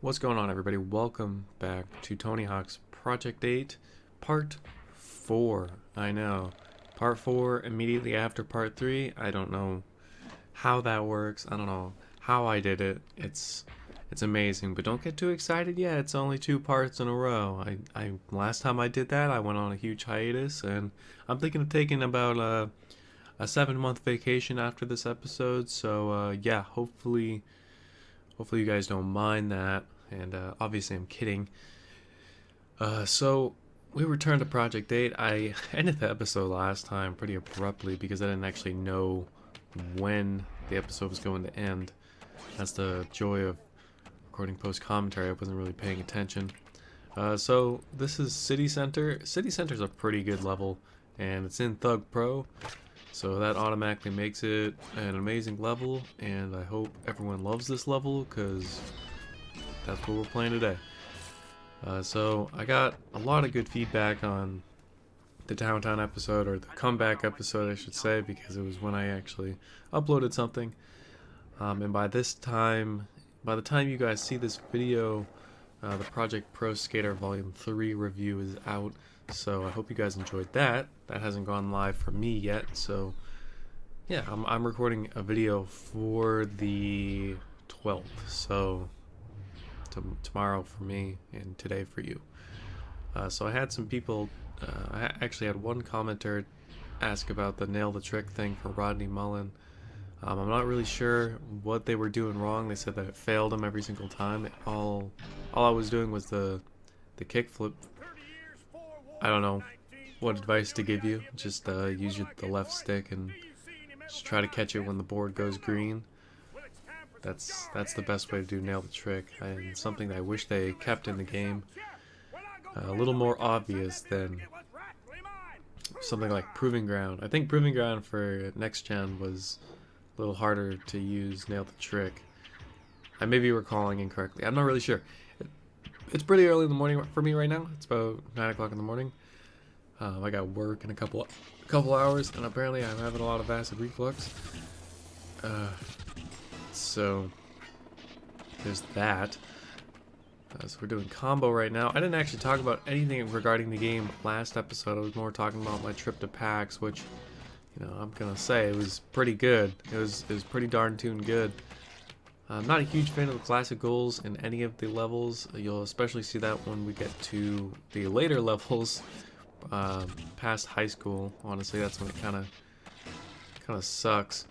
What's going on, everybody? Welcome back to Tony Hawk's Project 8 Part 4. I know. Part 4 immediately after Part 3. I don't know how that works. I don't know how I did it. It's amazing, but don't get too excited yet. It's only 2 parts in a row. I last time I did that, I went on a huge hiatus, and I'm thinking of taking about a 7-month vacation after this episode. So yeah, hopefully you guys don't mind that. And obviously I'm kidding. So we returned to Project 8. I ended the episode last time pretty abruptly because I didn't actually know when the episode was going to end. That's the joy of recording post-commentary. I wasn't really paying attention. So this is City Center. City Center's a pretty good level, and it's in Thug Pro. So that automatically makes it an amazing level, and I hope everyone loves this level because that's what we're playing today. So I got a lot of good feedback on the Downtown episode, or the comeback episode I should say, because it was when I actually uploaded something. And by the time you guys see this video, the Project Pro Skater Volume 3 review is out. So I hope you guys enjoyed that. That hasn't gone live for me yet, so yeah, I'm recording a video for the 12th, so tomorrow for me and today for you. So I had some people, I actually had one commenter ask about the nail the trick thing for Rodney Mullen. I'm not really sure what they were doing wrong. They said that it failed them every single time. All I was doing was the kickflip. I don't know what advice to give you. Just use the left stick and just try to catch it when the board goes green. That's the best way to do nail the trick, and something that I wish they kept in the game. A little more obvious than something like Proving Ground. I think Proving Ground for next gen was a little harder to use nail the trick. I may be recalling incorrectly. I'm not really sure. It's pretty early in the morning for me right now. It's about 9 o'clock in the morning. I got work in a couple hours, and apparently I'm having a lot of acid reflux. So there's that. So we're doing combo right now. I didn't actually talk about anything regarding the game last episode. I was more talking about my trip to PAX, which, you know, I'm gonna say it was pretty good. It was pretty darn tune good. I'm not a huge fan of the classic goals in any of the levels. You'll especially see that when we get to the later levels, past high school. Honestly, that's when it kind of sucks.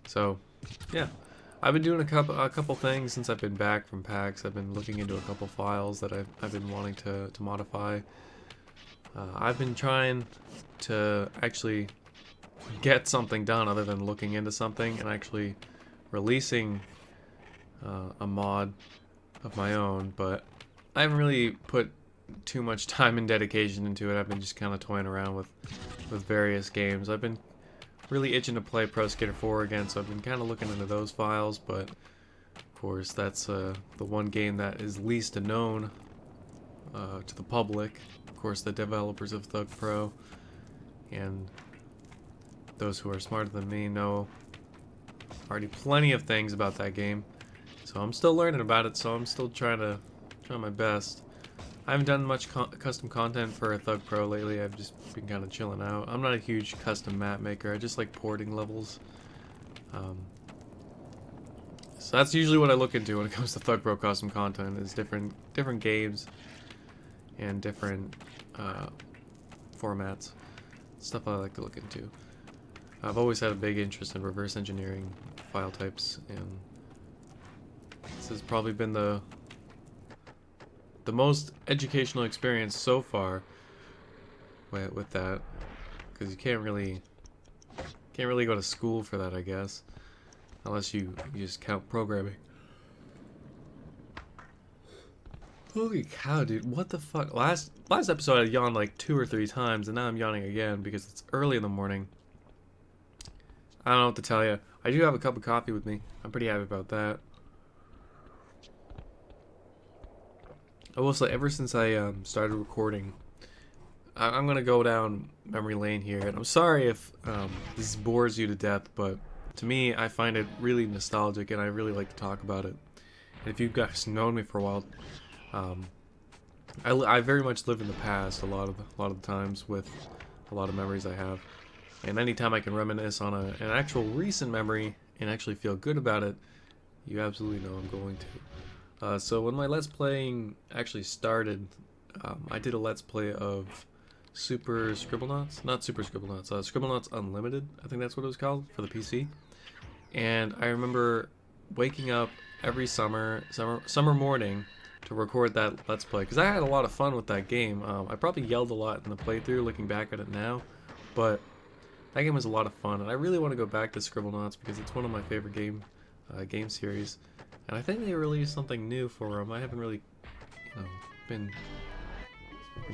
So yeah, I've been doing a couple things since I've been back from PAX. I've been looking into a couple files that I've been wanting to modify. I've been trying to actually get something done other than looking into something, and actually releasing a mod of my own, but I haven't really put too much time and dedication into it. I've been just kind of toying around with various games. I've been really itching to play Pro Skater 4 again, so I've been kind of looking into those files, but of course that's the one game that is least known to the public. Of course, the developers of Thug Pro and those who are smarter than me know already plenty of things about that game. So I'm still learning about it, so I'm still trying my best. I haven't done much custom content for Thug Pro lately. I've just been kind of chilling out. I'm not a huge custom map maker. I just like porting levels. So that's usually what I look into when it comes to Thug Pro custom content, is different games and different formats. Stuff I like to look into. I've always had a big interest in reverse engineering file types, and this has probably been the most educational experience so far with that, because you can't really go to school for that, I guess, unless you just count programming. Holy cow, dude, what the fuck? Last episode I yawned like 2 or 3 times, and now I'm yawning again because it's early in the morning. I don't know what to tell you. I do have a cup of coffee with me. I'm pretty happy about that. I will say, ever since I started recording, I'm gonna go down memory lane here, and I'm sorry if this bores you to death, but to me, I find it really nostalgic, and I really like to talk about it. And if you guys known me for a while, um, I very much live in the past a lot of the times with a lot of memories I have. And anytime I can reminisce on an actual recent memory and actually feel good about it, you absolutely know I'm going to. So when my Let's Playing actually started, I did a Let's Play of Super Scribblenauts, not Super Scribblenauts, Scribblenauts Unlimited, I think that's what it was called, for the PC. And I remember waking up every summer morning to record that Let's Play, because I had a lot of fun with that game. I probably yelled a lot in the playthrough looking back at it now, but that game was a lot of fun, and I really want to go back to Scribblenauts because it's one of my favorite game series, and I think they released something new for them. I haven't really, been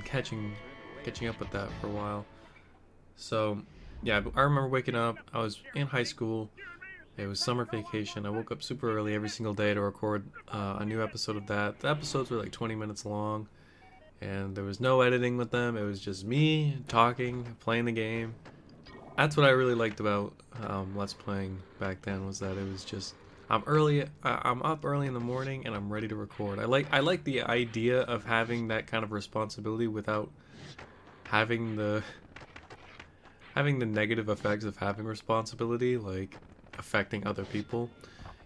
catching up with that for a while. So, yeah, I remember waking up. I was in high school. It was summer vacation. I woke up super early every single day to record a new episode of that. The episodes were like 20 minutes long, and there was no editing with them. It was just me talking, playing the game. That's what I really liked about Let's Playing back then, was that it was just I'm up early in the morning and I'm ready to record. I like the idea of having that kind of responsibility without having the negative effects of having responsibility, like affecting other people.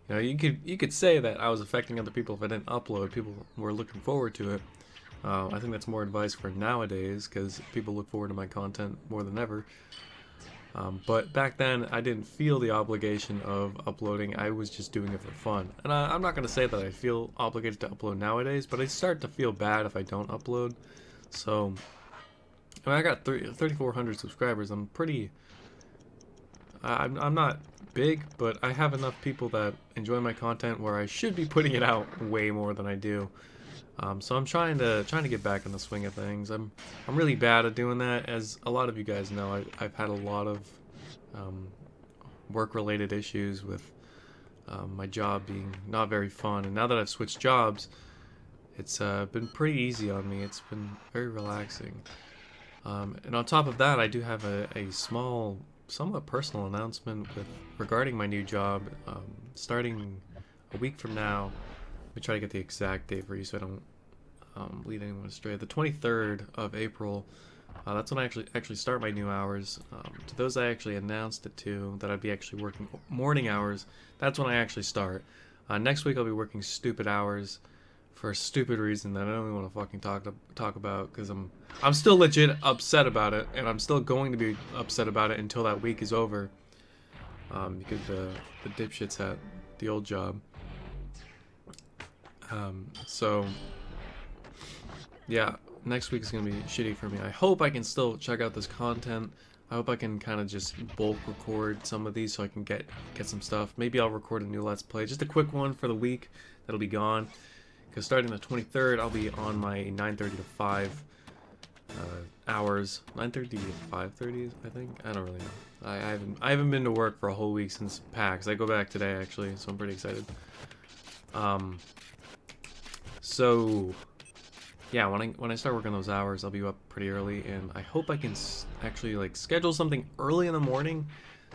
You know, you could say that I was affecting other people if I didn't upload. People were looking forward to it. I think that's more advice for nowadays, because people look forward to my content more than ever. But back then, I didn't feel the obligation of uploading. I was just doing it for fun. And I'm not going to say that I feel obligated to upload nowadays, but I start to feel bad if I don't upload. So, I mean, I got 3,400 subscribers. I'm pretty... I'm not big, but I have enough people that enjoy my content where I should be putting it out way more than I do. So I'm trying to get back in the swing of things. I'm really bad at doing that, as a lot of you guys know. I've had a lot of work-related issues with my job being not very fun, and now that I've switched jobs, it's been pretty easy on me. It's been very relaxing. And on top of that, I do have a small, somewhat personal announcement regarding my new job. Starting a week from now, let me try to get the exact date for you so I don't lead anyone astray. The 23rd of April, that's when I actually start my new hours. To those I actually announced it to, that I'd be actually working morning hours, that's when I actually start. Next week I'll be working stupid hours for a stupid reason that I don't even want to fucking talk about, because I'm still legit upset about it, and I'm still going to be upset about it until that week is over, because the dipshits at the old job. So yeah, next week is gonna be shitty for me. I hope I can still check out this content. I hope I can kind of just bulk record some of these so I can get some stuff. Maybe I'll record a new Let's Play, just a quick one for the week that'll be gone. Because starting the 23rd, I'll be on my 9:30 to 5 hours. 9:30 to 5:30, I think. I don't really know. I haven't been to work for a whole week since PAX. I go back today actually, so I'm pretty excited. So yeah, when I start working those hours, I'll be up pretty early, and I hope I can actually like schedule something early in the morning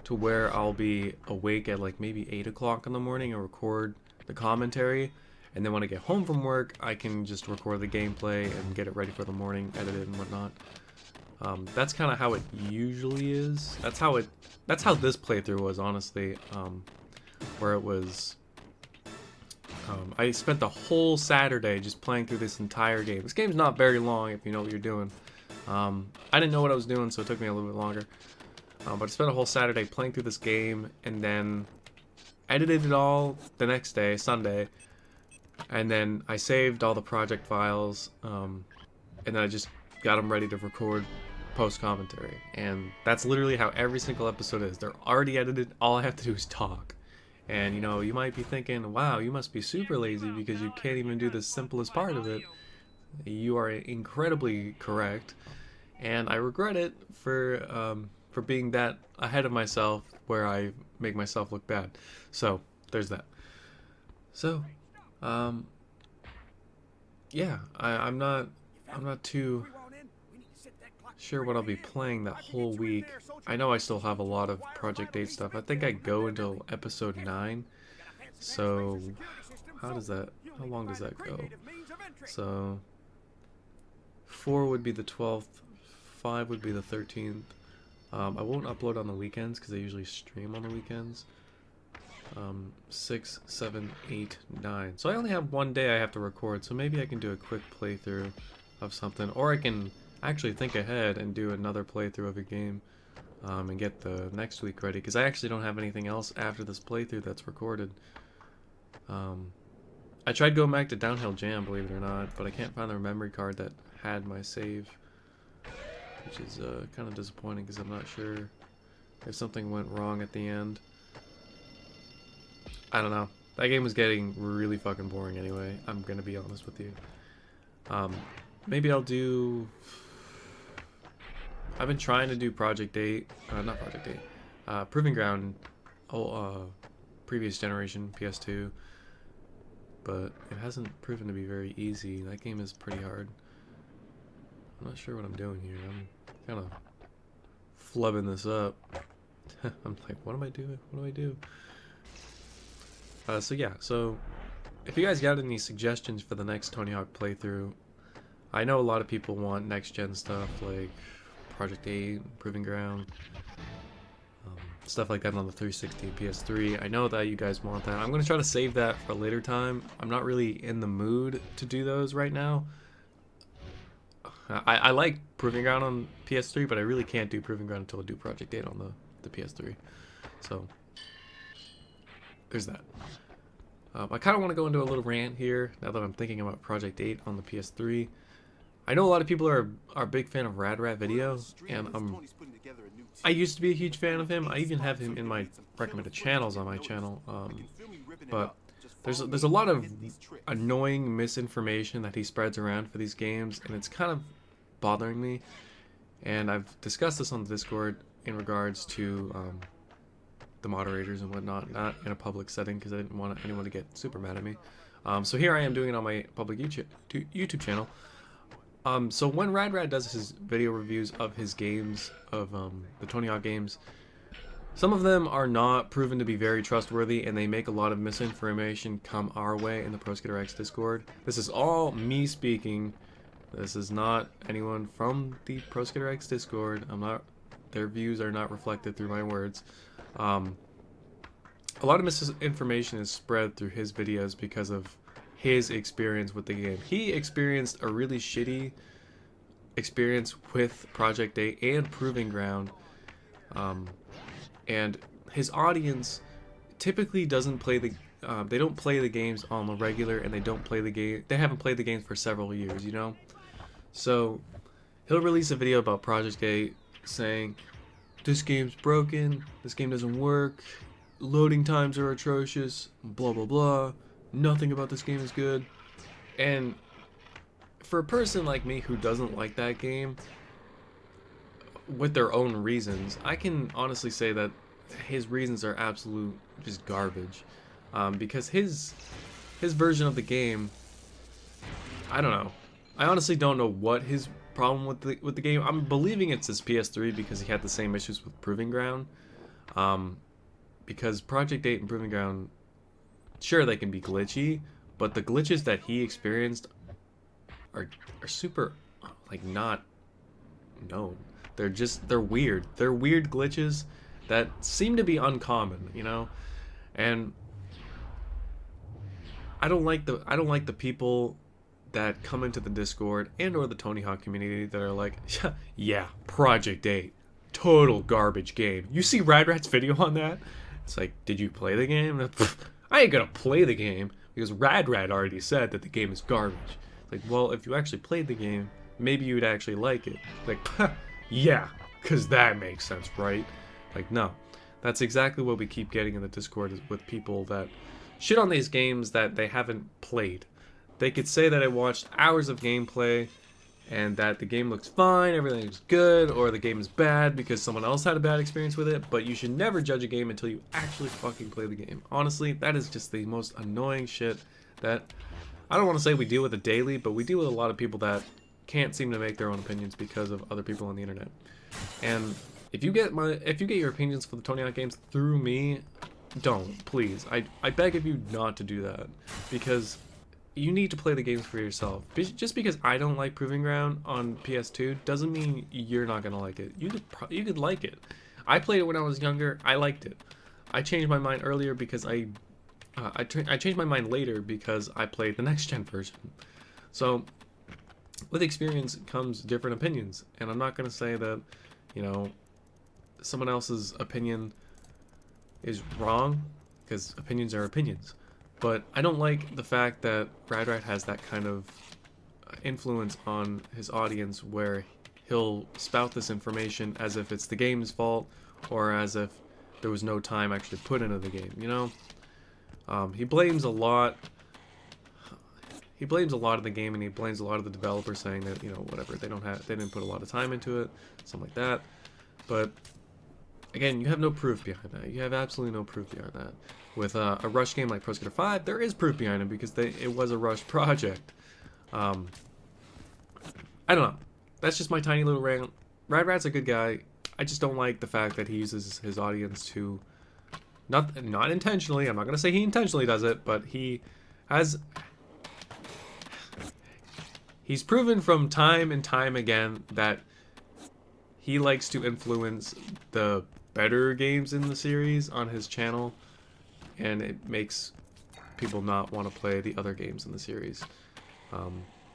to where I'll be awake at like maybe 8 o'clock in the morning and record the commentary, and then when I get home from work, I can just record the gameplay and get it ready for the morning, edit it and whatnot. That's kind of how it usually is. That's how this playthrough was, honestly, where it was. I spent the whole Saturday just playing through this entire game. This game's not very long if you know what you're doing. I didn't know what I was doing, so it took me a little bit longer. But I spent a whole Saturday playing through this game, and then edited it all the next day, Sunday. And then I saved all the project files, and then I just got them ready to record post-commentary. And that's literally how every single episode is. They're already edited, all I have to do is talk. And, you know, you might be thinking, wow, you must be super lazy because you can't even do the simplest part of it. You are incredibly correct. And I regret it for being that ahead of myself where I make myself look bad. So, there's that. So, yeah, I'm not too sure what I'll be playing that whole week. I know I still have a lot of Project 8 stuff. I think I go until episode 9. So, how long does that go? So, 4 would be the 12th, 5 would be the 13th. I won't upload on the weekends because I usually stream on the weekends. 6, 7, 8, 9. So I only have one day I have to record, so maybe I can do a quick playthrough of something, or I can actually think ahead and do another playthrough of a game and get the next week ready, because I actually don't have anything else after this playthrough that's recorded. I tried going back to Downhill Jam, believe it or not, but I can't find the memory card that had my save, which is kind of disappointing because I'm not sure if something went wrong at the end. I don't know. That game was getting really fucking boring anyway, I'm gonna be honest with you. Maybe I'll do... I've been trying to do Project 8, not Project 8, Proving Ground, previous generation, PS2, but it hasn't proven to be very easy. That game is pretty hard. I'm not sure what I'm doing here. I'm kind of flubbing this up. I'm like, what am I doing? What do I do? So yeah, so if you guys got any suggestions for the next Tony Hawk playthrough, I know a lot of people want next gen stuff like Project 8, Proving Ground, stuff like that on the 360 and PS3. I know that you guys want that. I'm going to try to save that for a later time. I'm not really in the mood to do those right now. I like Proving Ground on PS3, but I really can't do Proving Ground until I do Project 8 on the PS3. So there's that. I kind of want to go into a little rant here now that I'm thinking about Project 8 on the PS3. I know a lot of people are a big fan of Rad Video, and I used to be a huge fan of him. I even have him in my recommended channels on my channel. But there's a lot of annoying misinformation that he spreads around for these games, and it's kind of bothering me. And I've discussed this on the Discord in regards to the moderators and whatnot, not in a public setting because I didn't want anyone to get super mad at me. So here I am doing it on my public YouTube channel. So when Rad does his video reviews of his games, of the Tony Hawk games, some of them are not proven to be very trustworthy, and they make a lot of misinformation come our way in the Pro Skater X Discord. This is all me speaking. This is not anyone from the Pro Skater X Discord. Their views are not reflected through my words. A lot of misinformation is spread through his videos because of his experience with the game. He experienced a really shitty experience with Project 8 and Proving Ground, and his audience typically doesn't play the they don't play the games on the regular, and they haven't played the games for several years, you know. So he'll release a video about Project 8 saying this game's broken, this game doesn't work, loading times are atrocious, blah blah blah, nothing about this game is good. And for a person like me who doesn't like that game with their own reasons, I can honestly say that his reasons are absolute just garbage, because his version of the game, I don't know. I honestly don't know what his problem with the game. I'm believing it's his PS3 because he had the same issues with Proving Ground. Because Project 8 and Proving Ground, sure, they can be glitchy, but the glitches that he experienced are super, like, not known. They're weird. They're weird glitches that seem to be uncommon, you know? And I don't like the people that come into the Discord and or the Tony Hawk community that are like, yeah, Project 8, total garbage game. You see Rad's video on that? It's like, did you play the game? I ain't gonna play the game because Rad already said that the game is garbage. It's like, well, if you actually played the game, maybe you'd actually like it. Like, yeah, because that makes sense, right? Like, no. That's exactly what we keep getting in the Discord, is with people that shit on these games that they haven't played. They could say that I watched hours of gameplay and that the game looks fine, everything's good, or the game is bad because someone else had a bad experience with it, but you should never judge a game until you actually fucking play the game. Honestly, that is just the most annoying shit that, I don't want to say we deal with it daily, but we deal with a lot of people that can't seem to make their own opinions because of other people on the internet. And if you get your opinions for the Tony Hawk games through me, don't, please. I beg of you not to do that, because you need to play the games for yourself. Just because I don't like Proving Ground on PS2 doesn't mean you're not gonna like it. You could like it. I played it when I was younger. I liked it. I changed my mind earlier because I changed my mind later because I played the next gen version. So with experience comes different opinions, and I'm not gonna say that, you know, someone else's opinion is wrong, because opinions are opinions. But I don't like the fact that Rat has that kind of influence on his audience where he'll spout this information as if it's the game's fault, or as if there was no time actually put into the game, you know? He blames a lot of the game, and he blames a lot of the developers, saying that, you know, whatever, they didn't put a lot of time into it, something like that. But again, you have no proof behind that. You have absolutely no proof behind that. With a rush game like Pro Skater 5, there is proof behind it, because it was a rush project. I don't know. That's just my tiny little rant. Rat's a good guy. I just don't like the fact that he uses his audience to, not intentionally, I'm not going to say he intentionally does it, but he's proven from time and time again that he likes to influence the better games in the series on his channel, and it makes people not want to play the other games in the series.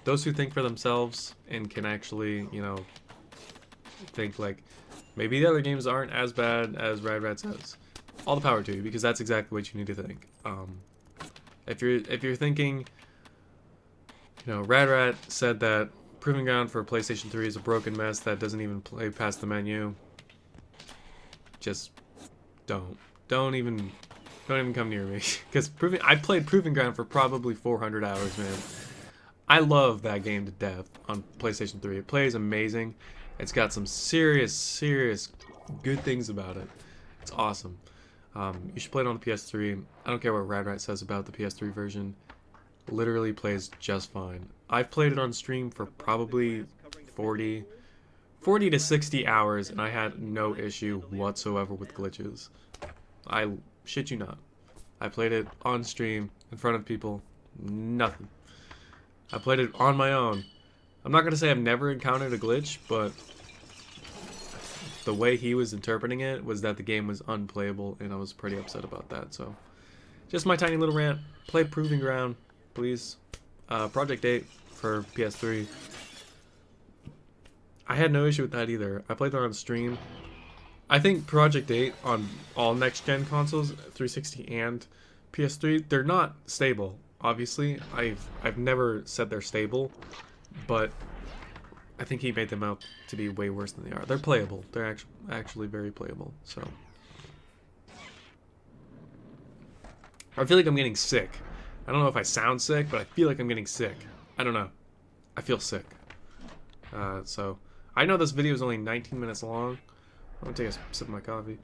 Those who think for themselves and can actually, you know, think like, maybe the other games aren't as bad as Rat says, all the power to you, because that's exactly what you need to think. If you're thinking, you know, Rat said that Proving Ground for PlayStation 3 is a broken mess that doesn't even play past the menu, just don't even come near me, because I played Proving Ground for probably 400 hours, man. I love that game to death on PlayStation 3. It plays amazing. It's got some serious good things about it. It's awesome. You should play it on the PS3. I don't care what Rat says about the PS3 version. Literally plays just fine. I've played it on stream for probably 40 to 60 hours, and I had no issue whatsoever with glitches. I shit you not. I played it on stream in front of people. Nothing. I played it on my own. I'm not going to say I've never encountered a glitch, but the way he was interpreting it was that the game was unplayable, and I was pretty upset about that. So, just my tiny little rant. Play Proving Ground, please. Project 8 for PS3. I had no issue with that either. I played that on stream. I think Project 8 on all next-gen consoles, 360 and PS3, they're not stable. Obviously, I've never said they're stable, but I think he made them out to be way worse than they are. They're playable. They're actually very playable. So I feel like I'm getting sick. I don't know if I sound sick, but I feel like I'm getting sick. I don't know. I feel sick. So I know this video is only 19 minutes long. I'm gonna take a sip of my coffee.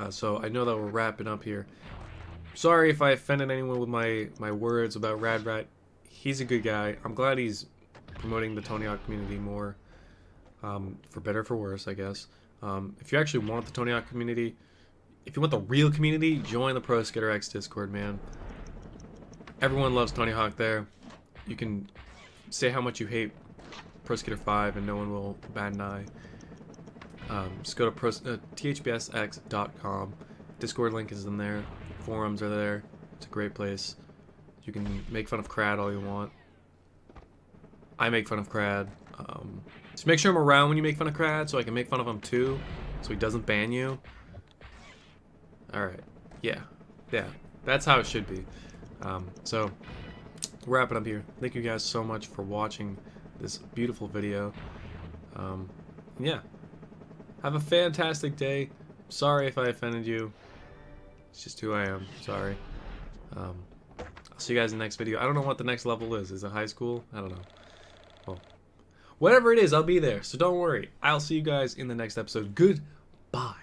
So I know that we're wrapping up here. Sorry if I offended anyone with my words about Rat. He's a good guy. I'm glad he's promoting the Tony Hawk community more, for better or for worse, I guess. If you actually want the Tony Hawk community, if you want the real community, join the Pro Skater X Discord, man. Everyone loves Tony Hawk there. You can say how much you hate Pro Skater 5 and no one will bat an eye. Just go to thbsx.com. Discord link is in there. Forums are there. It's a great place. You can make fun of Crad all you want. I make fun of Crad. Just make sure I'm around when you make fun of Crad so I can make fun of him too, so he doesn't ban you. Alright. Yeah. That's how it should be. So, wrapping up here. Thank you guys so much for watching this beautiful video. Yeah. Have a fantastic day. Sorry if I offended you. It's just who I am. Sorry. I'll see you guys in the next video. I don't know what the next level is. Is it high school? I don't know. Well, whatever it is, I'll be there. So don't worry. I'll see you guys in the next episode. Goodbye.